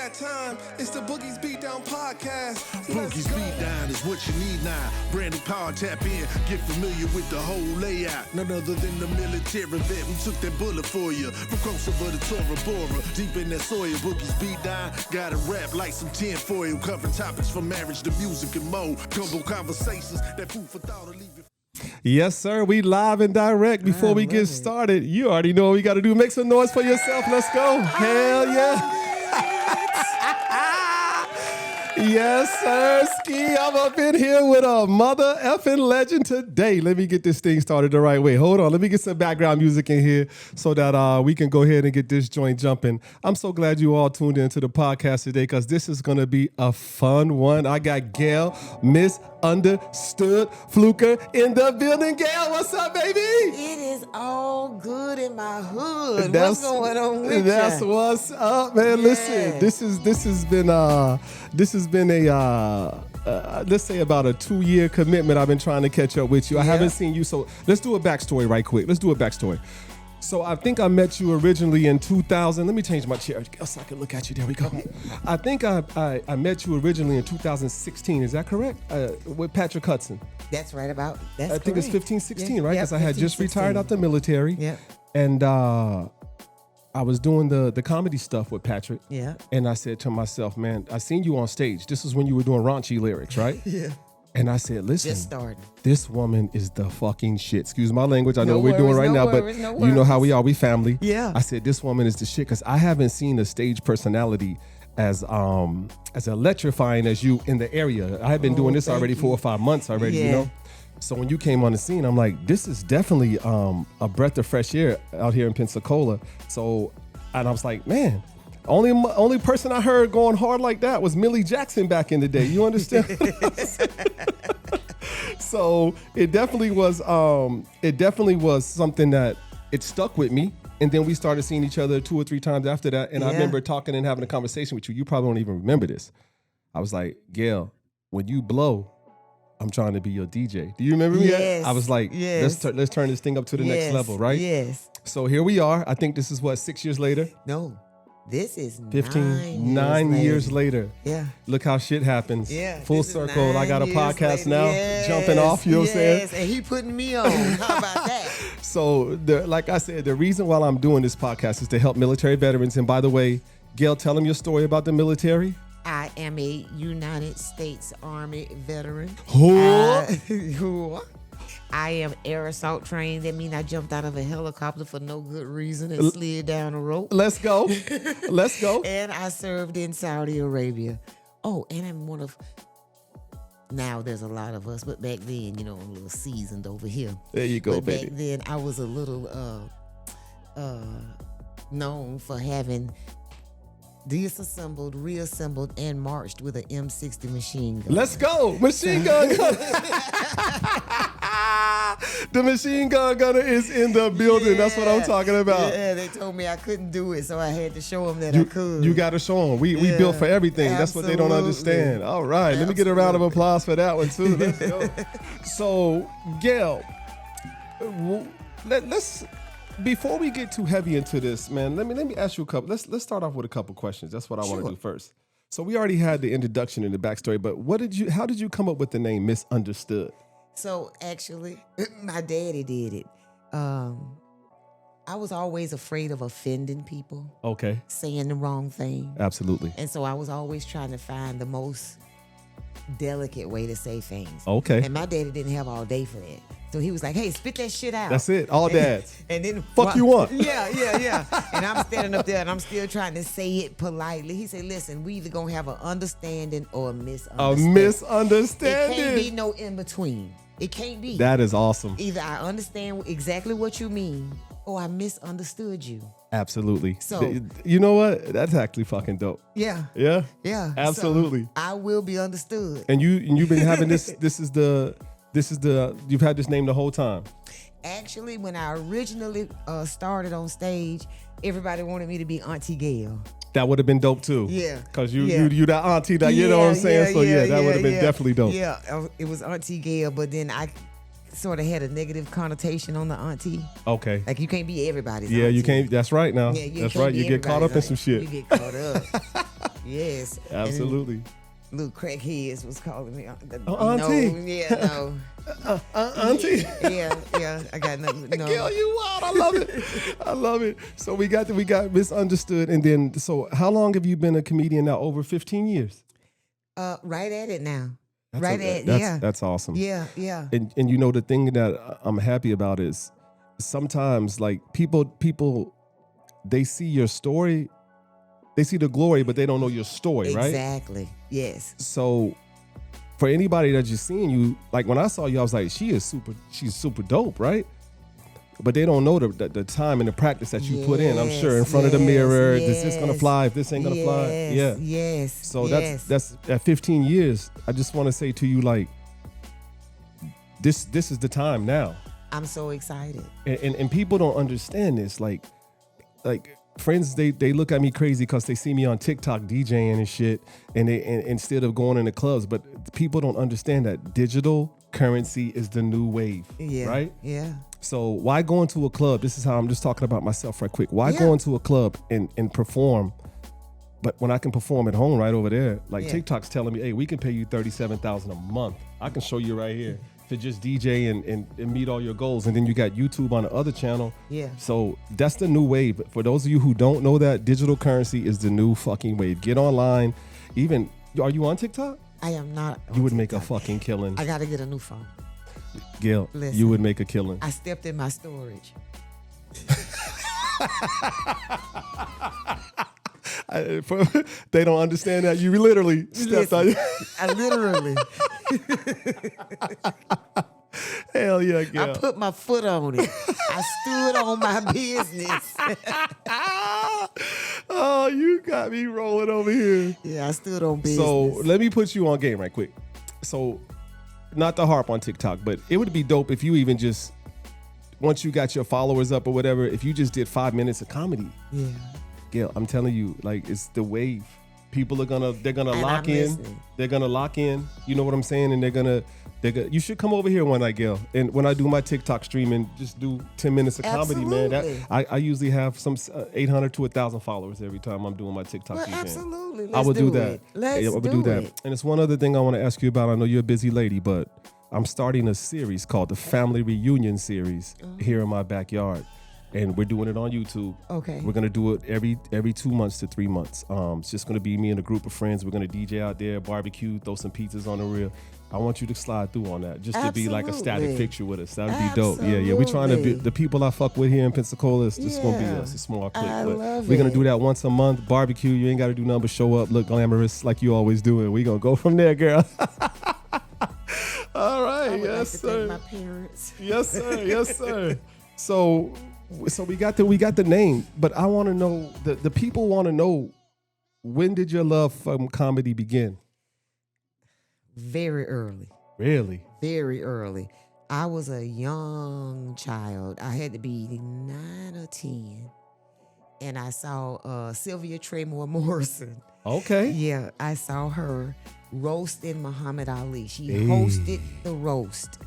that time. It's the Boogie's Beatdown Podcast. Boogie's Beatdown is what you need now. Brand new power, tap in. Get familiar with the whole layout. None other than the military vet who took that bullet for you. From Kosovo to Tora Bora, deep in that soil. Boogie's Beatdown, got a rap like some tinfoil. Covering topics from marriage to music and more. Gumbo conversations, that food for thought will leave you. Yes, sir. We live and direct. Before we get started, you already know what we got to do. Make some noise for yourself. Let's go. Hell yeah. Yes, sir. Ski, I'm up in here with a mother effing legend today. Let me get this thing started the right way. Hold on. Let me get some background music in here so that we can go ahead and get this joint jumping. I'm so glad you all tuned into the podcast today because this is going to be a fun one. I got Gail, Misunderstood Fluker in the building. Gail, what's up, baby? It is all good in my hood. What's going on with That's you? what's up, man. Yeah. Listen, this has been a let's say about a 2-year commitment. I've been trying to catch up with you. I haven't seen you, so let's do a backstory right quick. So I think I met you originally in 2000. Let me change my chair so I can look at you. There we go. Okay. I think I met you originally in 2016. Is that correct? With Patrick Hudson. That's right about. That's I think it's 15, 16, right? Because I had just 15, retired out the military. Yeah. And I was doing the comedy stuff with Patrick. Yeah. And I said to myself, man, I seen you on stage. This is when you were doing raunchy lyrics, right? Yeah. And I said, listen, Just starting. this woman is the fucking shit. Excuse my language. I know No what we're doing worries, right no now, worries, but no you know how worries. we are. We family. Yeah. I said, this woman is the shit because I haven't seen a stage personality as electrifying as you in the area. I had been doing this already 4 or 5 months already, you know? So when you came on the scene, I'm like, this is definitely a breath of fresh air out here in Pensacola. So, and I was like, man, only person I heard going hard like that was Millie Jackson back in the day. You understand? So it definitely was something that it stuck with me. And then we started seeing each other 2 or 3 times after that. And I remember talking and having a conversation with you. You probably don't even remember this. I was like, Gail, when you blow, I'm trying to be your DJ. Do you remember me? Yes. I was like, let's turn this thing up to the next level, right? Yes. So here we are. I think this is what, 6 years later? No, this is 9 years later. Yeah. Look how shit happens. Yeah. Full this is circle. 9 I got a years podcast later. now, Yes. jumping off, you know what I'm saying? Yes, and he putting me on. How about that? So, like I said, the reason why I'm doing this podcast is to help military veterans. And by the way, Gail, tell them your story about the military. I am a United States Army veteran. Who? I am air assault trained. That means I jumped out of a helicopter for no good reason and slid down a rope. Let's go. Let's go. And I served in Saudi Arabia. Oh, and I'm one of, now there's a lot of us, but back then, you know, I'm a little seasoned over here. There you go, but baby. Back then, I was a little known for having disassembled, reassembled, and marched with an M60 machine gun. Let's go. Machine gun gunner. The machine gun gunner is in the building. That's what I'm talking about. Yeah, they told me I couldn't do it, so I had to show them that I could. You got to show them. We built for everything. That's what they don't understand. All right. Let me get a round of applause for that one, too. Let's go. So, Gail, let's... Before we get too heavy into this, man, let me ask you a couple. Let's start off with a couple questions. That's what I want to do first. So we already had the introduction and the backstory, but how did you come up with the name Misunderstood? So actually, my daddy did it. I was always afraid of offending people. Okay. Saying the wrong thing. Absolutely. And so I was always trying to find the most delicate way to say things. Okay. And my daddy didn't have all day for that. So he was like, hey, spit that shit out. That's it. All dads. And then fuck you want. Yeah. And I'm standing up there and I'm still trying to say it politely. He said, listen, we either gonna have an understanding or a misunderstanding. A misunderstanding. It can't be no in between. It can't be. That is awesome. Either I understand exactly what you mean or I misunderstood you. Absolutely. So, you know what? That's actually fucking dope. Yeah. Yeah? Yeah. Absolutely. So I will be understood. And you've been having this you've had this name the whole time. Actually, when I originally started on stage, everybody wanted me to be Auntie Gale. That would have been dope too. Yeah. Because you that auntie that, you know what I'm saying? That would have been definitely dope. Yeah, it was Auntie Gale, but then I sort of had a negative connotation on the auntie. Okay. Like you can't be everybody's Yeah, auntie. you can't. That's right now. Yeah, that's right. You get caught up in some shit. You get caught up. Yes. Absolutely. And little crackheads was calling me. Auntie. No, yeah, no. Auntie. Yeah. I got nothing. No. Girl, you wild. I love it. I love it. So we got misunderstood. And then, so how long have you been a comedian now? Over 15 years? Right at it now. That's awesome. Yeah. And you know, the thing that I'm happy about is sometimes like people, they see your story, they see the glory, but they don't know your story, right? Exactly. Yes. So for anybody that's just seeing you, like when I saw you, I was like, she's super dope, right? But they don't know the time and the practice that you put in. I'm sure in front of the mirror. Is this gonna fly? If this ain't gonna fly, yeah. Yes. So that's at 15 years. I just want to say to you, like, this is the time now. I'm so excited. And people don't understand this. Like friends, they look at me crazy because they see me on TikTok DJing and shit, and instead of going in the clubs. But people don't understand that digital currency is the new wave, right? Yeah. So why go into a club? This is how I'm just talking about myself right quick. Why go into a club and perform? But when I can perform at home right over there, like TikTok's telling me, hey, we can pay you $37,000 a month. I can show you right here to just DJ and meet all your goals. And then you got YouTube on the other channel. Yeah. So that's the new wave. For those of you who don't know that, digital currency is the new fucking wave. Get online. Even, are you on TikTok? I am not. You would make a fucking killing. I got to get a new phone. Gail, listen, you would make a killing. I stepped in my storage. They don't understand that. You literally stepped on. I literally. Hell yeah, Gail. I put my foot on it. I stood on my business. Oh, you got me rolling over here. Yeah, I stood on business. So let me put you on game right quick. So, not to harp on TikTok, but it would be dope if you even just, once you got your followers up or whatever, if you just did 5 minutes of comedy. Yeah. Gail, I'm telling you, like, it's the wave. People they're gonna lock in. Listening. They're gonna lock in. You know what I'm saying? And they're gonna. You should come over here one night, Gail. And when I do my TikTok stream and just do 10 minutes of comedy, man, I usually have some 800 to 1,000 followers every time I'm doing my TikTok event. Absolutely. I would do that. I would do that. And it's one other thing I want to ask you about. I know you're a busy lady, but I'm starting a series called the Family Reunion Series here in my backyard. And we're doing it on YouTube. Okay. We're gonna do it every 2 months to 3 months. It's just gonna be me and a group of friends. We're gonna DJ out there, barbecue, throw some pizzas on the grill. I want you to slide through on that, just to be like a static picture with us. That'd be dope. Yeah. We're trying to be the people I fuck with here in Pensacola. It's just gonna be us, a small clique. But we're gonna do that once a month. Barbecue. You ain't gotta do nothing but show up, look glamorous like you always do, and we gonna go from there, girl. All right. Yes, sir. Thank my parents. Yes, sir. Yes, sir. So we got the name, but I want to know, the people want to know, when did your love from comedy begin? Very early. Really? Very early. I was a young child. I had to be 9 or 10. And I saw Sylvia Tremor Morrison. Okay. Yeah, I saw her roasting Muhammad Ali. She hosted the roast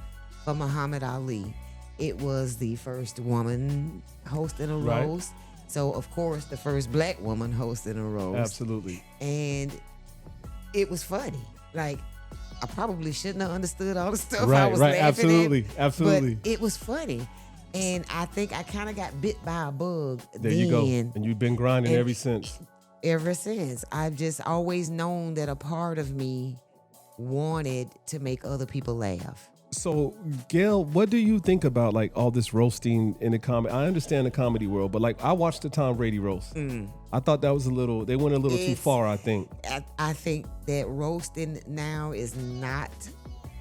for Muhammad Ali. It was the first woman hosting a roast. So, of course, the first black woman hosting a roast. Absolutely. And it was funny. Like, I probably shouldn't have understood all the stuff I was laughing Absolutely. at. Absolutely. But it was funny. And I think I kind of got bit by a bug there you go. And you've been grinding ever since. Ever since. I've just always known that a part of me wanted to make other people laugh. So, Gail, what do you think about like all this roasting in the comedy? I understand the comedy world, but like I watched the Tom Brady roast. I thought that was they went a little too far, I think. I think that roasting now is not,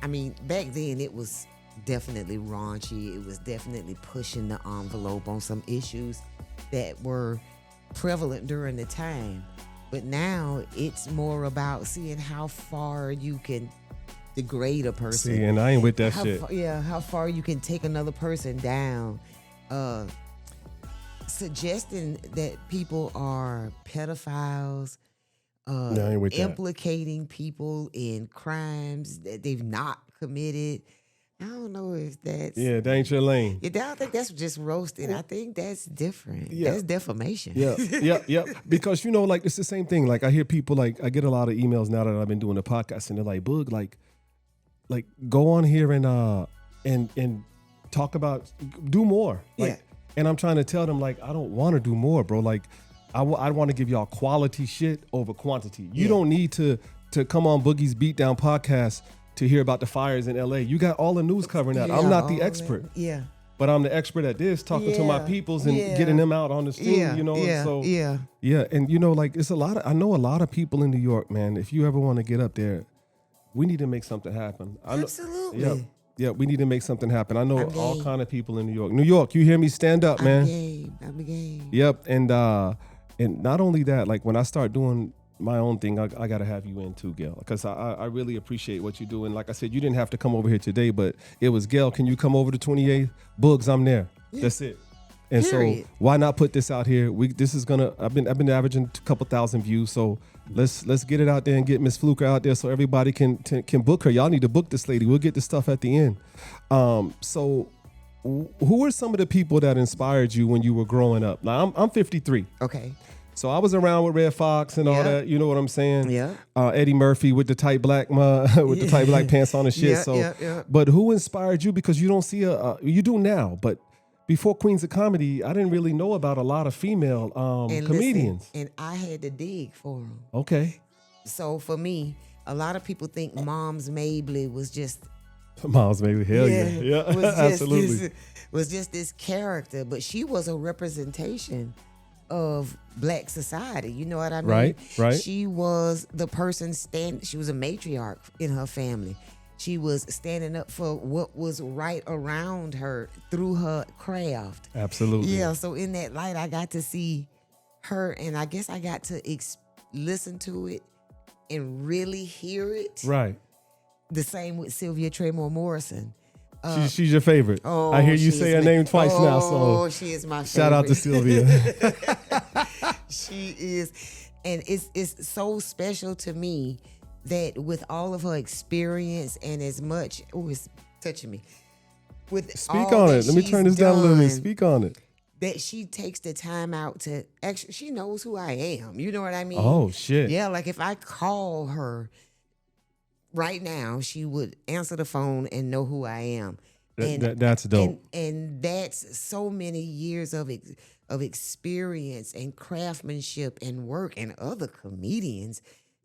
I mean, back then it was definitely raunchy. It was definitely pushing the envelope on some issues that were prevalent during the time. But now it's more about seeing how far you can degrade a person. See, and I ain't with that shit. How far you can take another person down. Suggesting that people are pedophiles, I ain't with implicating people in crimes that they've not committed. I don't know if that's. Yeah, that ain't your lane. I don't think that's just roasting. I think that's different. Yeah. That's defamation. Yeah. Because like it's the same thing. Like I hear people like I get a lot of emails now that I've been doing the podcast, and they're like, "Boog, like go on here and talk about do more." Like, and I'm trying to tell them like I don't want to do more, bro. Like I want to give y'all quality shit over quantity. You don't need to come on Boogie's Beatdown podcast to hear about the fires in LA. You got all the news covering that. I'm not the expert. Yeah. But I'm the expert at this, talking to my peoples and getting them out on the street, Yeah. And like it's I know a lot of people in New York, man. If you ever want to get up there, we need to make something happen. Absolutely. Yeah, we need to make something happen. I know all kind of people in New York. New York, you hear me? Stand up, man. I'm game. Yep. And not only that, like when I start doing my own thing, I got to have you in too, Gail, because I really appreciate what you do. And like I said, you didn't have to come over here today, but it was, Gail, can you come over to 28th? Boogs, I'm there. Yeah. That's it. And Period. So why not put this out here? This is gonna. I've been averaging a couple thousand views, so let's get it out there and get Miss Fluker out there so everybody can book her. Y'all need to book this lady. We'll get the stuff at the end. So who were some of the people that inspired you when you were growing up? Now I'm 53. Okay. So I was around with Red Fox and all that. You know what I'm saying? Yeah. Eddie Murphy with the tight black with the tight black pants on and shit. But who inspired you? Because you don't see you do now, but before Queens of Comedy, I didn't really know about a lot of female comedians. Listen, and I had to dig for them. Okay. So for me, a lot of people think Moms Mabley was just. Moms Mabley, hell yeah. Absolutely. Was just this character, but she was a representation of Black society. You know what I mean? Right. She was the person she was a matriarch in her family. She was standing up for what was right around her through her craft. Absolutely. Yeah, so in that light, I got to see her, and I guess I got to listen to it and really hear it. Right. The same with Sylvia Tremor Morrison. She's your favorite. Oh, I hear you say her name twice now. So she is my favorite. Shout out to Sylvia. She is, and it's so special to me that with all of her experience and as much, it's touching me. Speak on it. Let me turn this down a little bit. Speak on it. That she takes the time out to actually, she knows who I am. You know what I mean? Oh shit. Yeah, like if I call her right now, she would answer the phone and know who I am. That's dope. And that's so many years of experience and craftsmanship and work and other comedians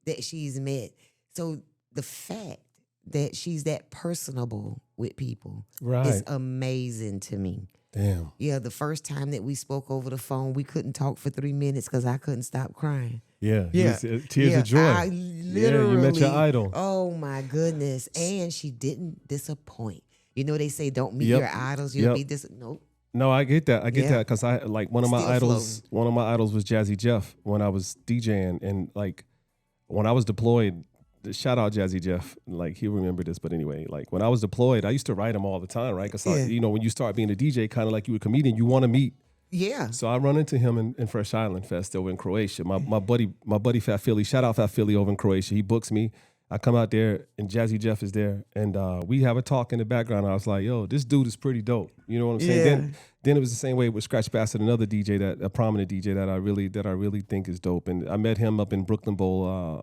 that she's met. So the fact that she's that personable with people is amazing to me. Damn. Yeah, the first time that we spoke over the phone, we couldn't talk for 3 minutes because I couldn't stop crying. Yeah. Tears of joy. I literally, you met your idol. Oh my goodness. And she didn't disappoint. You know, they say don't meet your idols, you'll be nope. No, I get that. I get that because I like one of my idols. Floating. One of my idols was Jazzy Jeff when I was DJing, and like when I was deployed. Shout out Jazzy Jeff. Like he'll remember this, but anyway, like when I was deployed, I used to write him all the time, right? Because when you start being a DJ, kind of like you a comedian, you want to meet. Yeah. So I run into him in Fresh Island Fest over in Croatia. My buddy Fat Philly. Shout out Fat Philly over in Croatia. He books me. I come out there and Jazzy Jeff is there, and we have a talk in the background. I was like, "Yo, this dude is pretty dope." You know what I'm saying? Yeah. Then it was the same way with Scratch Bastard, another DJ a prominent DJ that I really think is dope. And I met him up in Brooklyn Bowl.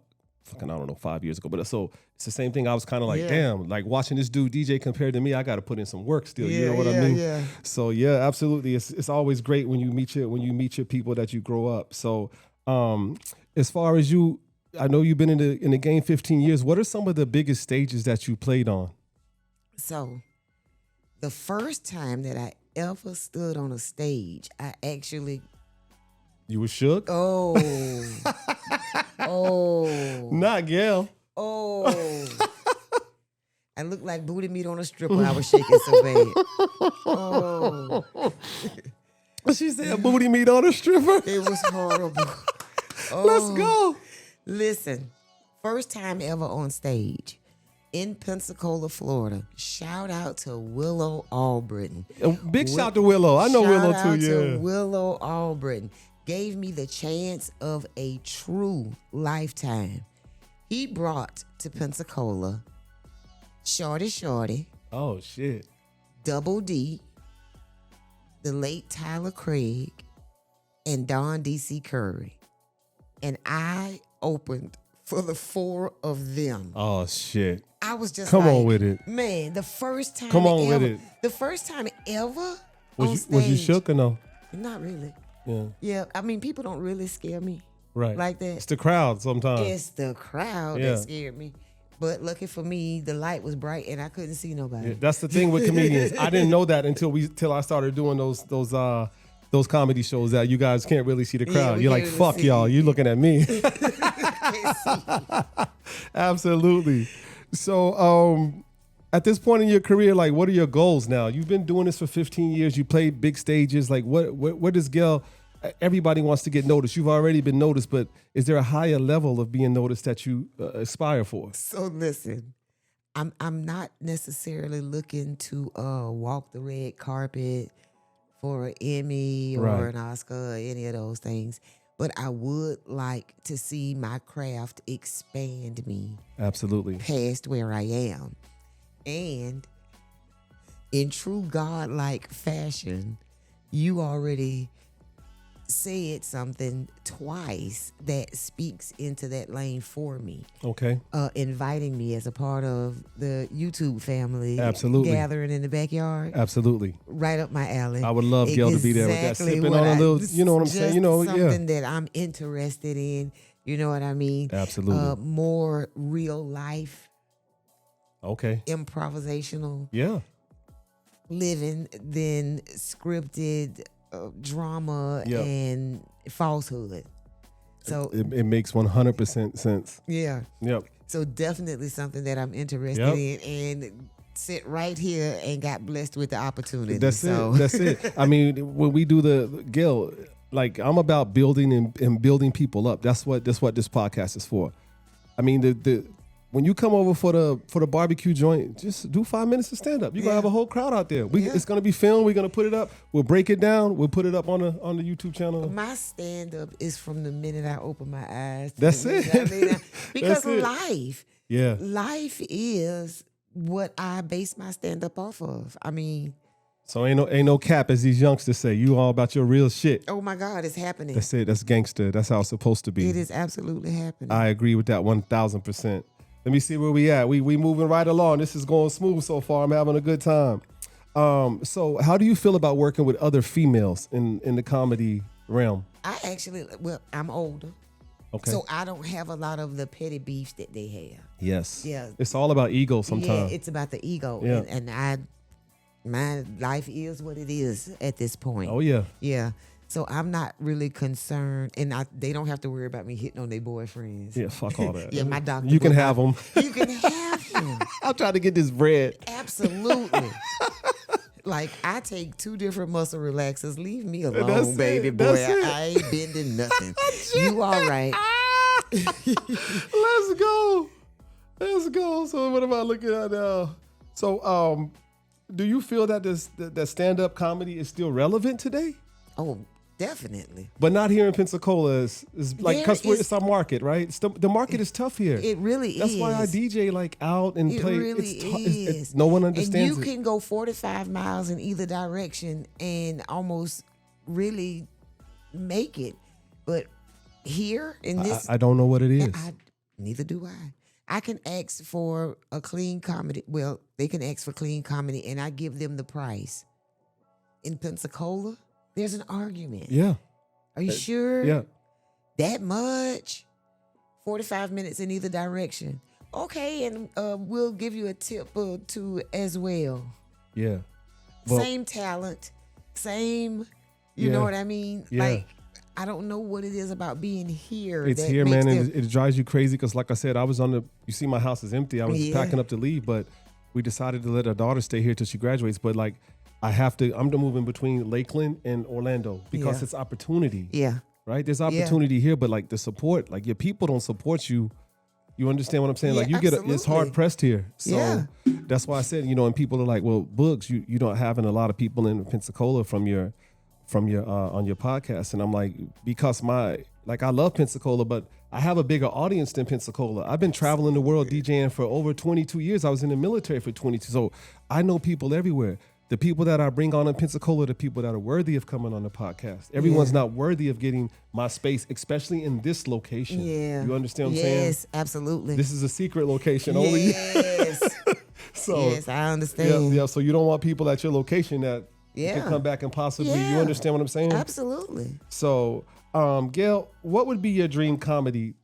I don't know, 5 years ago. But so it's the same thing. I was kind of like, damn, like watching this dude DJ compared to me, I got to put in some work still. You know what I mean? Yeah. So yeah, absolutely. It's always great when you meet your people that you grow up. So as far as you, I know you've been in the game 15 years. What are some of the biggest stages that you played on? So the first time that I ever stood on a stage, I actually. You were shook? Oh. Not Gail. Oh. I looked like booty meat on a stripper. I was shaking so bad. Oh. She said booty meat on a stripper? It was horrible. Let's go. Listen, first time ever on stage in Pensacola, Florida. Shout out to Willow Albritton. Big shout to Willow. I know Willow too, yeah. Shout out to Willow Albritton. Gave me the chance of a true lifetime. He brought to Pensacola Shorty, Oh, shit. Double D, the late Tyler Craig, and Don D.C. Curry. And I opened for the 4 of them. Oh, shit. I was just Come like, on with it. Man, the first time Come on ever, with it. The first time ever Was on you, stage. was you shook or no? Not really. Yeah. Yeah, I mean, people don't really scare me Right. like that. It's the crowd sometimes. It's the crowd Yeah. that scared me. But lucky for me, the light was bright and I couldn't see nobody. Yeah, that's the thing with comedians. I didn't know that till I started doing those comedy shows that you guys can't really see the Yeah, crowd. we You're can't like, really fuck see y'all. it. You looking at me. Can't see. Absolutely. So at this point in your career, like, what are your goals now? You've been doing this for 15 years. You played big stages. Like, what does Gail? Everybody wants to get noticed. You've already been noticed, but is there a higher level of being noticed that you aspire for? So listen, I'm not necessarily looking to walk the red carpet for an Emmy or Right. an Oscar or any of those things. But I would like to see my craft expand me Absolutely. past where I am. And in true God-like fashion, you already said something twice that speaks into that lane for me. Okay. Inviting me as a part of the YouTube family. Absolutely. Gathering in the backyard. Absolutely. Right up my alley. I would love Gail to be there with that, Exactly sipping what on a I- little, you know what I'm saying? just You know, something yeah. that I'm interested in. You know what I mean? Absolutely. More real life, Okay. improvisational Yeah. living than scripted drama Yep. and falsehood. So It makes 100% sense. yeah. Yep. So definitely something that I'm interested Yep. in, and sit right here and got blessed with the opportunity. That's so. it. That's it. I mean, when we do the Gail, like, I'm about building and building people up. That's what this podcast is for. I mean, the when you come over for the barbecue joint, just do 5 minutes of stand up. You're gonna have a whole crowd out there. It's gonna be filmed. We're gonna put it up. We'll break it down. We'll put it up on the YouTube channel. My stand up is from the minute I open my eyes. to That's the minute it. I lay down. Because That's it. life is what I base my stand up off of. I mean, So ain't no cap, as these youngsters say. You all about your real shit. oh my God, it's happening. That's it. That's gangster. That's how it's supposed to be. It is absolutely happening. I agree with that 1,000%. Let me see where we at. We moving right along. This is going smooth so far. I'm having a good time. So how do you feel about working with other females in the comedy realm? I'm older. Okay. So I don't have a lot of the petty beefs that they have. Yes. Yeah. It's all about ego sometimes. Yeah, it's about the ego. Yeah. And my life is what it is at this point. Oh yeah. Yeah. So I'm not really concerned, and they don't have to worry about me hitting on their boyfriends. Yeah. Fuck all that. Yeah, my doctor. You can will have not- them. You can have him. I'll try to get this bread. Absolutely. Like, I take 2 different muscle relaxers. Leave me alone, That's baby it. boy. That's it. I ain't bending nothing. You all right. Let's go. Let's go. So what am I looking at now? So do you feel that that stand-up comedy is still relevant today? Oh, definitely. But not here in Pensacola. Is like, because There is- it's our market, right? The market is tough here. It really That's is. why I DJ like out and It play. really is. No one And understands you it. can go 45 miles in either direction and almost really make it. But here in this, I don't know what it is. neither do I. I can ask for a clean comedy. Well, they can ask for clean comedy, and I give them the price. In Pensacola, there's an argument. Yeah. Are you sure? Yeah. That much? 45 minutes in either direction. Okay, and we'll give you a tip or 2 as well. Yeah. Well, Same talent, same, you Yeah. know what I mean? Yeah. Like, I don't know what it is about being here. it's that here, makes man, them- and it drives you crazy because, like I said, I was you see my house is empty. I was Yeah. packing up to leave, but we decided to let our daughter stay here till she graduates. But like, I'm moving between Lakeland and Orlando because Yeah. it's opportunity, Yeah. right? There's opportunity here, but like the support, like your people don't support you. You understand what I'm saying? Yeah, Like it's absolutely. hard pressed here. So Yeah. that's why I said, and people are like, well, Boogs, you don't having a lot of people in Pensacola from your on your podcast. And I'm like, because Like, I love Pensacola, but I have a bigger audience than Pensacola. I've been traveling the world DJing for over 22 years. I was in the military for 22. So I know people everywhere. The people that I bring on in Pensacola, the people that are worthy of coming on the podcast. Everyone's not worthy of getting my space, especially in this location. Yeah. You understand what I'm saying? Yes, absolutely. This is a secret location only. Yes. So, yes, I understand. Yeah. So you don't want people at your location that can come back and possibly, you understand what I'm saying? Absolutely. So, Gail, what would be your dream comedy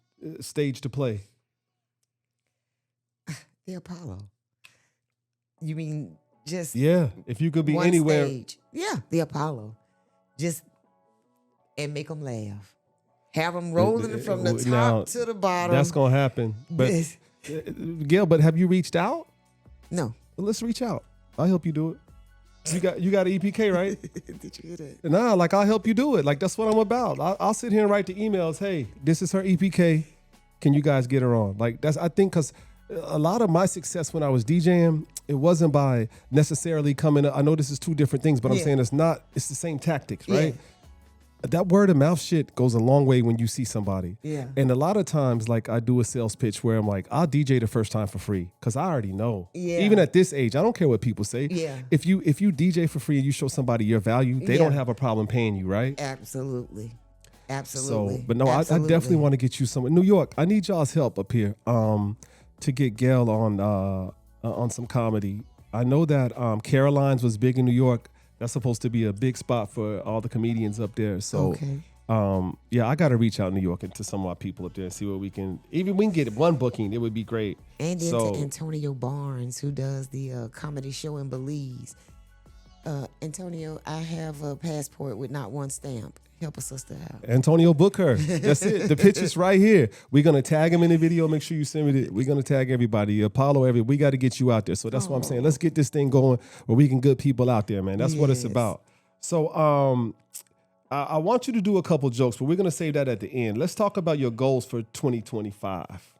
stage to play? The Apollo. You mean just if you could be one anywhere. stage? Yeah, the Apollo. Just and make them laugh. Have them rolling from the top now, to the bottom. That's gonna happen. But Gail, but have you reached out? No. Well, let's reach out. I'll help you do it. You got an EPK, right? Did you hear that? Nah, like, I'll help you do it. Like, that's what I'm about. I'll sit here and write the emails. Hey, this is her EPK. Can you guys get her on? Like, I think because a lot of my success when I was DJing, it wasn't by necessarily coming up. I know this is two different things, but I'm saying it's the same tactics, right? Yeah. That word of mouth shit goes a long way when you see somebody. Yeah. And a lot of times, like, I do a sales pitch where I'm like, I'll DJ the first time for free because I already know. Yeah. Even at this age, I don't care what people say. Yeah. If you DJ for free and you show somebody your value, they don't have a problem paying you, right? Absolutely. Absolutely. So, but no, I definitely want to get you some. New York, I need y'all's help up here to get Gail on some comedy. I know that Caroline's was big in New York. That's supposed to be a big spot for all the comedians up there. So, I got to reach out in New York and to some of our people up there and see what we can. Even we can get one booking, it would be great. And then to Antonio Barnes, who does the comedy show in Belize. Antonio, I have a passport with not one stamp. Help a sister out. Antonio Booker. That's it. The picture's right here. We're going to tag him in the video. Make sure you send me We're going to tag everybody. Apollo, we got to get you out there. So that's what I'm saying. Let's get this thing going where we can get people out there, man. That's what it's about. So I want you to do a couple jokes, but we're going to save that at the end. Let's talk about your goals for 2025.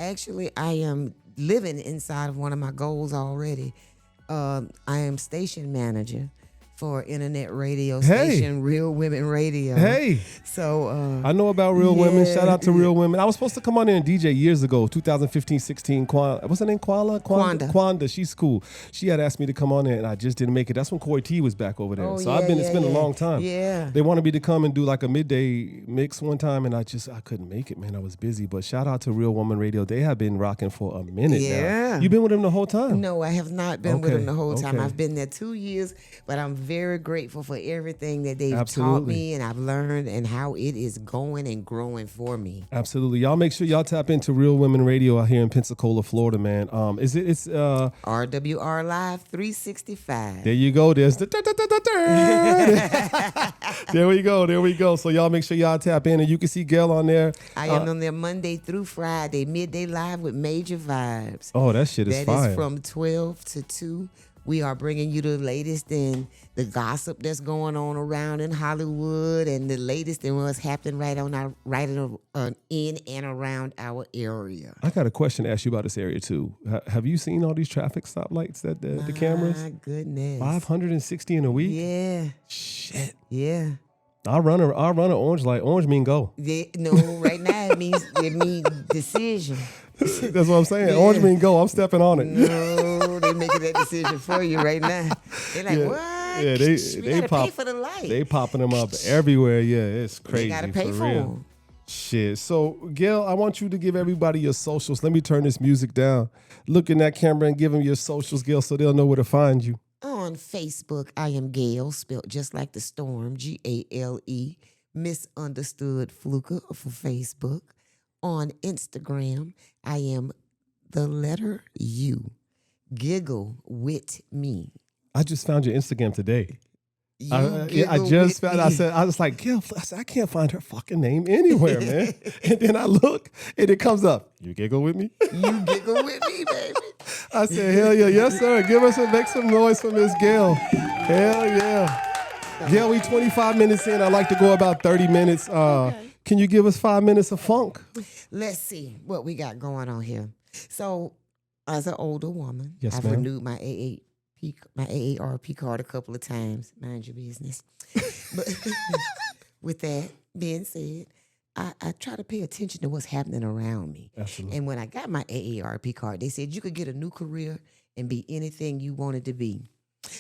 Actually, I am living inside of one of my goals already. I am station manager for internet radio station Real Women Radio. Hey. So I know about Real Women. Shout out to Real Women. I was supposed to come on there and DJ years ago, 2015-16. What's her name? Kwanda. She's cool. She had asked me to come on there and I just didn't make it. That's when Corey T was back over there. It's been a long time. Yeah. They wanted me to come and do like a midday mix one time and I couldn't make it, man. I was busy. But shout out to Real Woman Radio. They have been rocking for a minute now. You've been with them the whole time? No, I have not been with them the whole time. I've been there 2 years, but I'm very grateful for everything that they've taught me and I've learned and how it is going and growing for me. Absolutely. Y'all make sure y'all tap into Real Women Radio out here in Pensacola, Florida, man. It's RWR Live 365. There you go. There's the There we go. So y'all make sure y'all tap in and you can see Gail on there. I am on there Monday through Friday, midday live with Major Vibes. Oh, that shit is fire. That is from 12 to 2. We are bringing you the latest in the gossip that's going on around in Hollywood and the latest in what's happening in and around our area. I got a question to ask you about this area too. Have you seen all these traffic stoplights that the cameras? My goodness. 560 in a week? Yeah. Shit. Yeah. I'll run an orange light. Orange mean go. Yeah, no, right now it means decision. That's what I'm saying. Yeah. Orange mean go. I'm stepping on it. No, they making that decision for you right now. They're like, what? Yeah, they pay for the light. They popping them up everywhere. Yeah, it's crazy. They gotta pay for them. Shit. So, Gail, I want you to give everybody your socials. Let me turn this music down. Look in that camera and give them your socials, Gail, so they'll know where to find you. On Facebook, I am Gale, spelled just like the storm, Gale, Misunderstood Fluker for Facebook. On Instagram, I am the letter U. Giggle with me. I just found your Instagram today. I was like, Gail, I can't find her fucking name anywhere, man. And then I look and it comes up. You giggle with me? You giggle with me, baby. I said, hell yeah, yes, sir. Make some noise for Miss Gail. Hell yeah. Gail, we 25 minutes in. I like to go about 30 minutes. Can you give us 5 minutes of funk? Let's see what we got going on here. So, as an older woman, I've renewed my AARP card a couple of times. Mind your business. with that being said, I try to pay attention to what's happening around me. Absolutely. And when I got my AARP card, they said you could get a new career and be anything you wanted to be.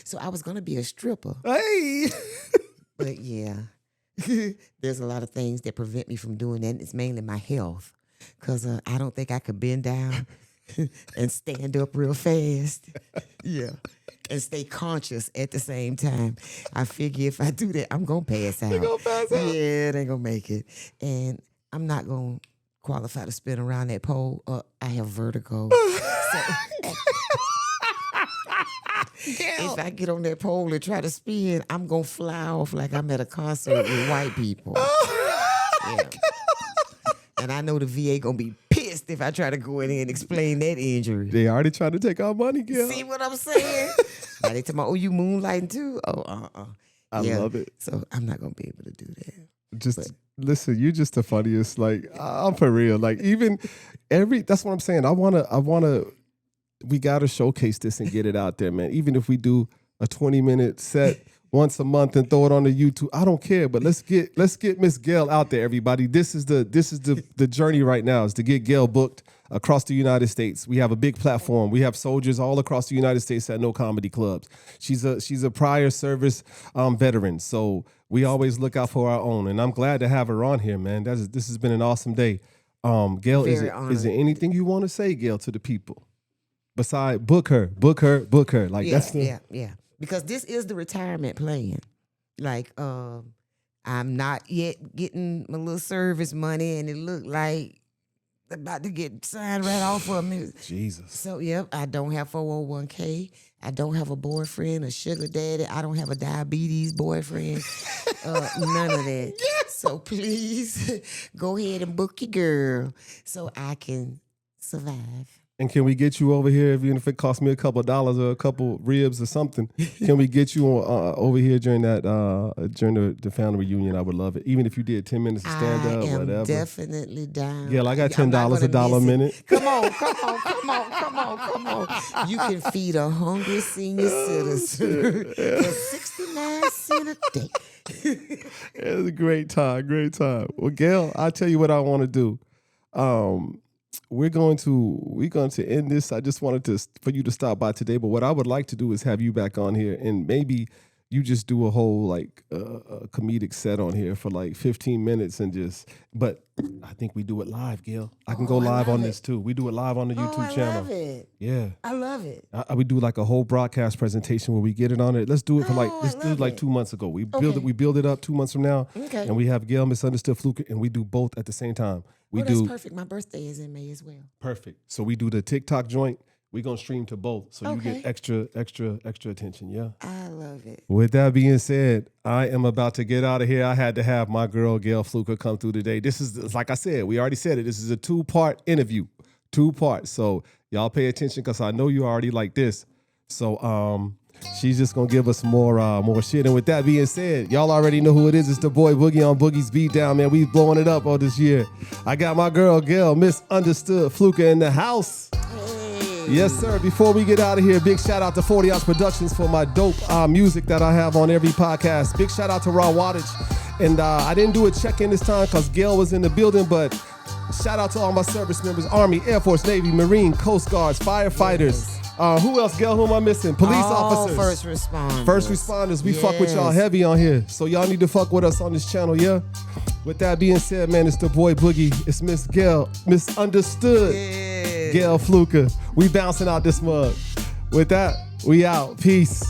So I was going to be a stripper. Hey. But yeah, there's a lot of things that prevent me from doing that. And it's mainly my health. Because I don't think I could bend down and stand up real fast. Yeah. And stay conscious at the same time. I figure if I do that, I'm going to pass out. You gonna pass out? Yeah, they going to make it. And I'm not going to qualify to spin around that pole. I have vertigo. So, if I get on that pole and try to spin, I'm going to fly off like I'm at a concert with white people. Yeah. And I know the VA going to be pissed if I try to go in here and explain that injury. They already trying to take our money, Gail. See what I'm saying? Now they tell me, oh, you moonlighting too? Oh, I love it. So I'm not going to be able to do that. Listen, you're just the funniest. Like, I'm for real. Like, even that's what I'm saying. We got to showcase this and get it out there, man. Even if we do a 20-minute set once a month and throw it on the YouTube, I don't care. But let's get Miss Gail out there, everybody. This is the journey right now, is to get Gail booked across the United States. We have a big platform. We have soldiers all across the United States that know comedy clubs. She's a prior service veteran, so we always look out for our own. And I'm glad to have her on here, man. This has been an awesome day. Gail, is there anything you want to say, Gail, to the people? Besides, book her. Like, yeah. Because this is the retirement plan. Like, I'm not yet getting my little service money, and it looked like about to get signed right off of me. Jesus. So, yep, I don't have 401k. I don't have a boyfriend, a sugar daddy. I don't have a diabetes boyfriend. None of that. So please go ahead and book your girl so I can survive. And can we get you over here, even if it costs me a couple of dollars or a couple ribs or something? Can we get you over here during the family reunion? I would love it. Even if you did 10 minutes of stand up, whatever. I'm definitely down. Yeah, I got $10, $1 a minute. Come on. You can feed a hungry senior citizen for 69 cents a day. It was a great time. Well, Gail, I'll tell you what I want to do. We're going to end this. I just wanted for you to stop by today, but what I would like to do is have you back on here, and maybe you just do a whole comedic set on here for like 15 minutes but I think we do it live, Gail. I can go live on this too. We do it live on the YouTube channel. I love it. Yeah. I love it. We do like a whole broadcast presentation where we get it on it. Let's do it let's do it like 2 months ago. We build it up 2 months from now. Okay. And we have Gail Misunderstood Fluker, and we do both at the same time. That's perfect. My birthday is in May as well. Perfect. So we do the TikTok joint. We're going to stream to both. So you get extra attention. Yeah. I love it. With that being said, I am about to get out of here. I had to have my girl, Gail Fluker, come through today. This is, like I said, we already said it. This is a 2-part interview. 2 parts. So y'all pay attention, because I know you already like this. So she's just going to give us more shit. And with that being said, y'all already know who it is. It's the boy Boogie on Boogie's Beatdown, man. We blowing it up all this year. I got my girl, Gail Misunderstood Fluker, in the house. Yes, sir. Before we get out of here, big shout out to 40 Ounce Productions for my dope music that I have on every podcast. Big shout out to Raw Wattage. And I didn't do a check-in this time because Gail was in the building, but shout out to all my service members: Army, Air Force, Navy, Marine, Coast Guards, firefighters. Who else, Gail? Who am I missing? Police officers. First responders. First responders. We fuck with y'all heavy on here. So y'all need to fuck with us on this channel, yeah? With that being said, man, it's the boy Boogie. It's Miss Gail Misunderstood. Yeah. Gail Fluker. We bouncing out this mug. With that, we out. Peace.